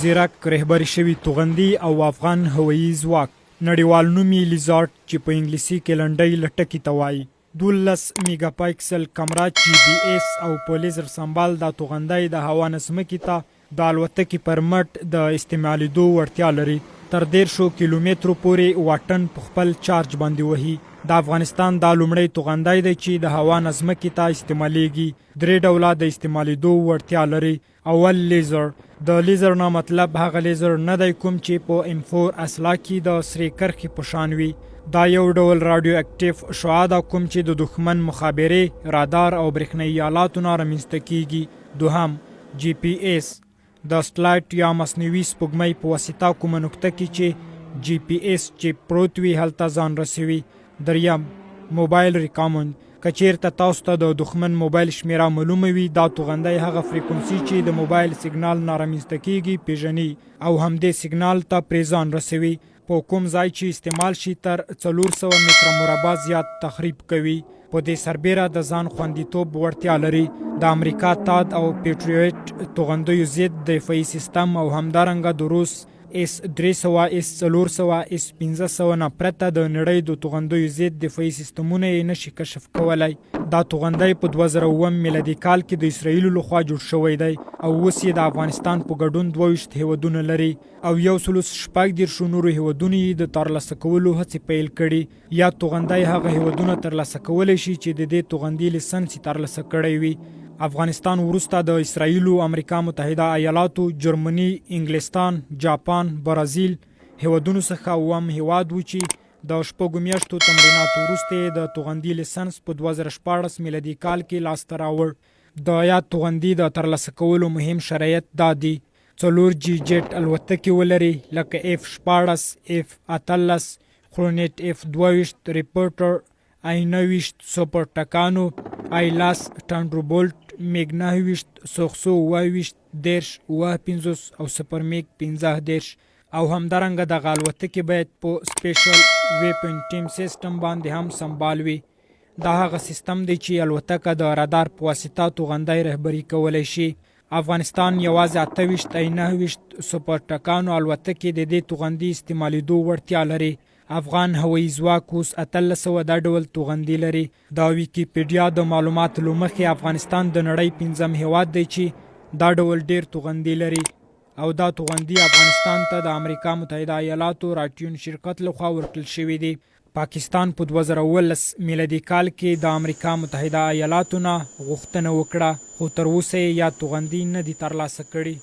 زیرک رهبري شوي توغندي او افغان هوایي ځواک نړیوال نومي لیزارډ چې په انګلیسي کې لنډۍ لټکي ته وایي 12 میگا پایکسل کمره GPS او په لیزر سمبال دا توغندی د هوا نسمکې ته د الوتکې پر مټ د استعمالیدو وړتیا لري. تر 150 کیلومترو پورې واټن په خپل چارج باندې وهي. د افغانستان دا لومړی توغندی دی چې د هوا نسمکې ته استعمالیږي. 3 ډوله د استعمالیدو وړتیا لري. اول لیزر. د لیزر نه مطلب هغه لیزر نه دی کوم چې په M4 اسلحه کې د سرې کرښې په شان وي. دا یو ډول رادیو اکټیو شعاع ده کوم چې د دښمن مخابرې، رادار او برېښنایي آلاتو نه رامنځته کیږي. دوهم GPS. د سټلایټ یا مصنوعي سپوږمۍ په واسطه کومه نقطه کې چې GPS چې پروت وي هلته ځان رسوي. دریم موبایل ریکامند. که چیرته تاسو ته د دښمن موبایل شمیره معلومه وي، دا توغندی هغه فریکونسي چې د موبایل سیګنال نه رامنځته کیږي پیژني او همدې سیګنال ته پرې ځان رسوي. په کوم ځای چې استعمال شي تر 400 متره مربع زیات تخریب کوي. په دې سربیره د ځان خوندیتوب وړتیا لري. د امریکا تاد او پیټریوټ توغندیو ضد دفاعي سیستم او همدارنګه د روس S300 S400 S500 نه پرته د نړۍ د توغندیو ضد دفاعي سیستمونه یې نشي کشف کولی. دا توغندی په 2007 میلادي کال کې د اسرائیلو لخوا جوړ شوی دی او اوس یې د افغانستان په ګډون 22 هیوادونه لري او 114 نورو هیوادونو یې د ترلاسه کولو هڅې پیل کړي. یا توغندی هغه هیوادونه ترلاسه کولی شي چې د دې توغندي لیسنس یې ترلاسه کړی وي. افغانستان وروسته د اسرائیلو، امریکا متحده ایالاتو، جرمني، انګلستان، جاپان، برازیل هیوادونو څخه اووم هیواد و چې د شپږو میاشتو تمریناتو وروسته د توغندي لیسنس په 2014 میلادي کال کې لاسته راوړ. د یاد توغندي د ترلاسه کولو مهم شرایط دا دي: 4G جیټ الوتکې ولري لکه F14 F18 خرونیټ F22 ریپورټر I9 سوپر ټکانو آیلاس ټانډروبولټ میګ 9 سوخسو 10 50 او سپر میګ 15 او همدارنګه د الوتکې باید په سپیشل ویپن ټیم سیستم باندې هم سمبال وي. دا هغه سیستم دی چې الوتکه د رادار په واسطه توغندی رهبري کولی شي. افغانستان یوازې 28 سوپر ټکانو الوتکې د دې توغندي استعمالیدو وړتیا لري. افغان هوایي ځواک اوس 1800 دا ډول توغندي لري. دا ویکیپیډیا د معلوماتو له مخې افغانستان د نړۍ 5م هیواد دی چې دا ډول ډیر توغندي لري او دا توغندي افغانستان ته د امریکا متحده ایالاتو راټیون شرکت لخوا ورکړل شوي دي. پاکستان په 2019 میلادي کال کې د امریکا متحده ایالاتو نه غوښتنه وکړه خو تر اوسه یې یا توغندي نه دي ترلاسه کړي.